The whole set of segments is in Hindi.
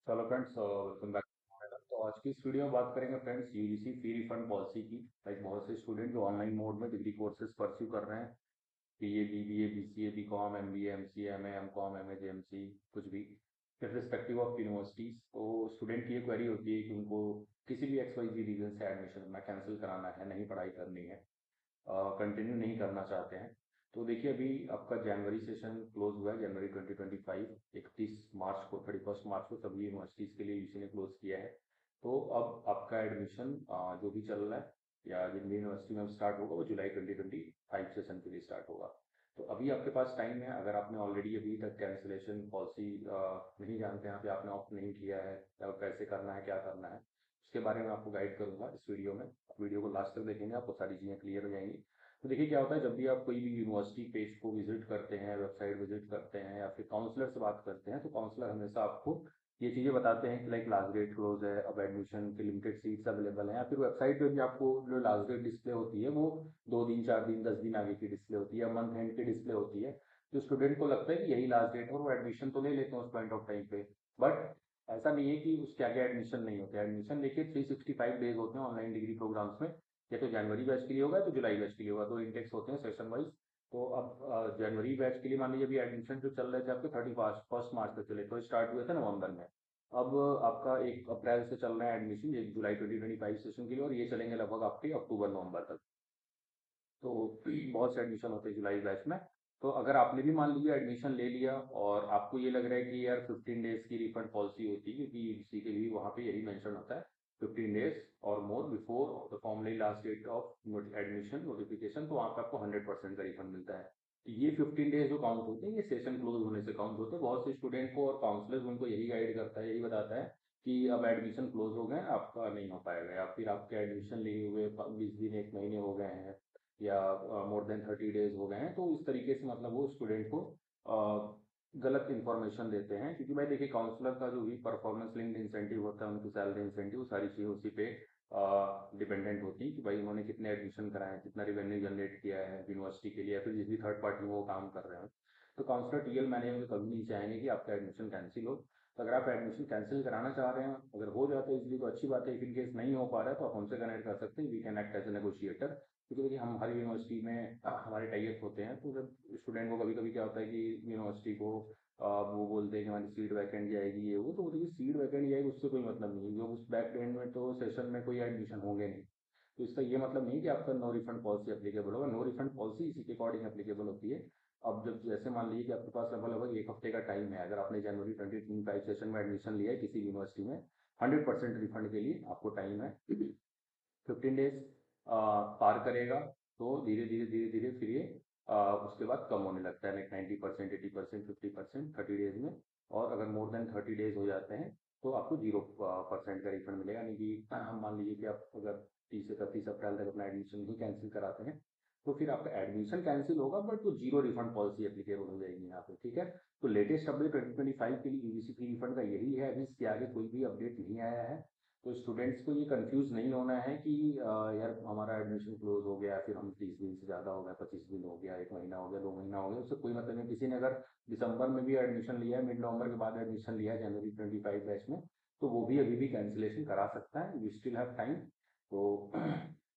चलो फ्रेंड्स, वेलकम बैक। तो आज की इस वीडियो में बात करेंगे friends UGC fee refund policy की। लाइक बहुत से स्टूडेंट जो ऑनलाइन मोड में डिग्री कोर्सेज परस्यू कर रहे हैं, BA, BBA, BCA, BCom, MBA, MCA, MA, MCom, MA, JMC, कुछ भी रिस्पेक्टिव ऑफ यूनिवर्सिटीज। तो स्टूडेंट की ये क्वेरी होती है कि उनको किसी भी एक्स वाई जी रीजन से एडमिशन अपना कैंसिल कराना है, नहीं पढ़ाई करनी है, कंटिन्यू नहीं करना चाहते हैं। तो देखिए, अभी आपका जनवरी सेशन क्लोज हुआ है, जनवरी 2025। 31 मार्च को, 31 मार्च को सभी यूनिवर्सिटीज के लिए यूसी ने क्लोज किया है। तो अब आपका एडमिशन जो भी चल रहा है या जिन भी यूनिवर्सिटी में अब स्टार्ट होगा वो जुलाई 2025 सेशन के लिए स्टार्ट होगा। तो अभी आपके पास टाइम है। अगर आपने ऑलरेडी अभी तक कैंसिलेशन पॉलिसी नहीं जानते हैं, यहाँ पे आपने ऑप्ट नहीं किया है या कैसे करना है, क्या करना है, उसके बारे में आपको गाइड करूंगा इस वीडियो में। वीडियो को लास्ट तक देखेंगे, आपको सारी चीज़ें क्लियर हो जाएंगी। तो देखिए क्या होता है, जब भी आप कोई भी यूनिवर्सिटी पेज को विजिट करते हैं, वेबसाइट विजिट करते हैं या फिर काउंसलर से बात करते हैं, तो काउंसलर हमेशा आपको ये चीज़ें बताते हैं कि लाइक लास्ट डेट क्लोज है, अब एडमिशन की लिमिटेड सीट्स अवेलेबल हैं। या फिर वेबसाइट पे भी आपको जो लास्ट डेट डिस्प्ले होती है वो 2 दिन, 4 दिन, 10 दिन आगे की डिस्प्ले होती है, मंथ एंड की डिस्प्ले होती है। तो स्टूडेंट को लगता है कि यही लास्ट डेट है और वो एडमिशन तो ले लेते हैं उस पॉइंट ऑफ टाइम पे। बट ऐसा नहीं है कि उसके आगे एडमिशन नहीं होते। एडमिशन देखिए 365 डेज होते हैं ऑनलाइन डिग्री प्रोग्राम्स में। या तो जनवरी बैच के लिए होगा, तो जुलाई बैच के लिए होगा, 2 इंटेक्स होते हैं सेशन वाइज। तो अब जनवरी बैच के लिए मान लीजिए अभी एडमिशन जो चल रहे थे आपके 31 मार्च तक चले, तो स्टार्ट हुए थे नवंबर में। अब आपका 1 अप्रैल से चल रहा है एडमिशन, ये जुलाई 2025 सेशन के लिए, और ये चलेंगे लगभग आपके अक्टूबर नवंबर तक। तो बहुत से एडमिशन होते हैं जुलाई बैच में। तो अगर आपने भी मान लीजिए एडमिशन ले लिया और आपको ये लग रहा है कि यार 15 डेज की रिफंड पॉलिसी होती है, क्योंकि यूजीसी के भी वहाँ पे यही मेंशन होता है, 15 डेज और more before the formally last date of admission notification, तो वहाँ पे आपको 100% का रिफंड मिलता है। तो ये 15 डेज जो काउंट होते हैं, ये सेशन क्लोज होने से काउंट होते हैं। बहुत से स्टूडेंट को और काउंसलर्स उनको यही गाइड करता है, यही बताता है कि अब एडमिशन क्लोज हो गए हैं, आपका नहीं हो पाएगा, या फिर आपके एडमिशन लिए हुए 20 दिन, 1 महीने हो गए हैं, या मोर देन 30 डेज हो गए हैं। तो इस तरीके से मतलब वो स्टूडेंट को गलत इन्फॉर्मेशन देते हैं। क्योंकि भाई देखिए, काउंसलर का जो भी परफॉर्मेंस लिंक्ड इंसेंटिव होता है, उनकी सैलरी इंसेंटिव, सारी चीज़ें उसी पे डिपेंडेंट होती है कि भाई उन्होंने कितने एडमिशन कराए हैं, कितना रिवेन्यू जनरेट किया है यूनिवर्सिटी के लिए, या फिर जिस भी थर्ड पार्टी में वो काम कर रहे हैं। तो काउंसलर टीएल मैनेजर कभी नहीं चाहेंगे कि आपका एडमिशन कैंसिल हो। तो अगर आप एडमिशन कैंसिल कराना चाह रहे हैं, अगर हो जाता है इसलिए तो अच्छी बात है। इफ इन केस नहीं हो पा रहा है तो आप हमसे कनेक्ट कर सकते हैं, we can act as a negotiator. क्योंकि देखिए, हम हर यूनिवर्सिटी में हमारे टाइप होते हैं। तो जब स्टूडेंट को कभी कभी क्या होता है कि यूनिवर्सिटी को वो बोलते हैं कि हमारी सीट वैकेंट जाएगी, ये वो, तो देखिए सीट वैकेंट जाएगी उससे कोई मतलब नहीं है, जो उस बैक एंड में तो सेशन में कोई एडमिशन होंगे नहीं। तो इसका ये मतलब नहीं कि आपका नो रिफंड पॉलिसी एप्लीकेबल होगा। नो रिफंड पॉलिसी इसी के अकॉर्डिंग एप्लीकेबल होती है। अब जब जैसे मान लीजिए कि आपके पास लगभग लगभग 1 हफ्ते का टाइम है, अगर आपने जनवरी 2025 सेशन में एडमिशन लिया है किसी यूनिवर्सिटी में, 100% रिफंड के लिए आपको टाइम है। 15 डेज पार करेगा तो धीरे धीरे धीरे धीरे फिर ये उसके बाद कम होने लगता है, लाइक 90%, 80%, 50%, 30 डेज में। और अगर मोर देन 30 डेज हो जाते हैं तो आपको 0% का रिफंड मिलेगा। यानी कि मान लीजिए कि आप अगर 30 से 31 अप्रैल तक अपना एडमिशन नहीं कैंसिल कराते हैं, तो फिर आपका एडमिशन कैंसिल होगा, बट तो जीरो रिफंड पॉलिसी एप्लीकेबल हो जाएगी यहाँ पे। ठीक है। तो लेटेस्ट अपडेट 2025 के लिए यूजीसी फी रिफंड का यही है। अभी इसके आगे कोई भी अपडेट नहीं आया है। तो स्टूडेंट्स को ये कंफ्यूज नहीं होना है कि यार हमारा एडमिशन क्लोज हो गया, फिर हम 30 दिन से ज़्यादा हो गया, 25 दिन हो गया, 1 महीना हो गया, 2 महीना हो गया, उससे कोई मतलब नहीं। किसी ने अगर दिसंबर में भी एडमिशन लिया है, मिड नवंबर के बाद एडमिशन लिया है जनवरी 25 बैच में, तो वो भी अभी भी कैंसिलेशन करा सकता है। We still have time. तो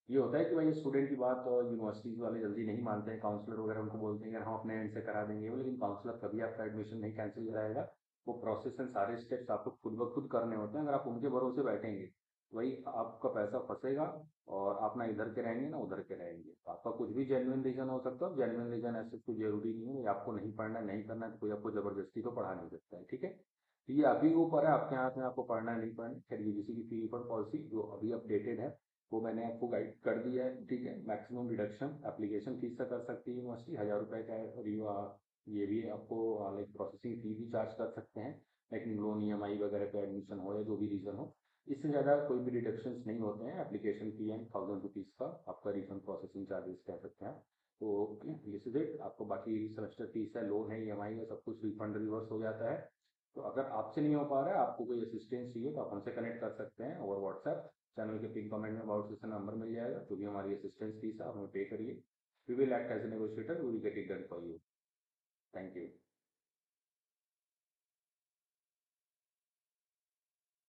ये होता है कि भाई स्टूडेंट की बात और यूनिवर्सिटीज वाले जल्दी नहीं मानते हैं। काउंसलर वगैरह उनको बोलते हैं कि हम अपने एंड से करा देंगे वो, लेकिन काउंसलर कभी आपका एडमिशन नहीं कैंसिल कराएगा। वो प्रोसेस एंड सारे स्टेप्स आपको खुद ब खुद करने होते हैं। अगर आप उनके भरोसे बैठेंगे, वही आपका पैसा फंसेगा और आप ना इधर के रहेंगे ना उधर के रहेंगे। तो आपका कुछ भी जेन्युइन रीजन हो सकता है। जेन्युइन रीजन ऐसे कुछ जरूरी नहीं है, ये आपको नहीं पढ़ना है, नहीं करना है, तो कोई आपको जबरदस्ती तो पढ़ा नहीं सकता है। ठीक है। तो ये आप ही के ऊपर है, आपके हाथ में आपको पढ़ना है नहीं पढ़ना है। खैर यूजीसी की फी रिफंड पॉलिसी जो अभी अपडेटेड है वो मैंने आपको गाइड कर दिया है। ठीक है। मैक्सिमम रिडक्शन एप्लीकेशन फीस से कर सकती है यूनिवर्सिटी, 1000 रुपये का है। और ये भी आपको लाइक प्रोसेसिंग फी भी चार्ज कर सकते हैं, लेकिन लोन ईएमआई वगैरह पे एडमिशन हो या जो भी रीजन हो। इससे ज़्यादा कोई भी डिडक्शंस नहीं होते हैं। एप्लीकेशन फी एंड 1000 रुपीज़ का आपका रिफंड प्रोसेसिंग चार्जेस कह सकते हैं। तो दिस इज इट। आपको बाकी सेमेस्टर फीस है, लोन है, ईएमआई है, सब कुछ रिफंड रिवर्स हो जाता है। तो अगर आपसे नहीं हो पा रहा है, आपको कोई असिस्टेंस चाहिए, तो आप हमसे कनेक्ट कर सकते हैं ओवर व्हाट्सएप। चैनल के पिन कमेंट में अबाउट सेशन नंबर मिल जाएगा। जो भी हमारी असिस्टेंस फीस है आप हमें पे करिए। We will act as a negotiator, we will get it done for you. Thank you.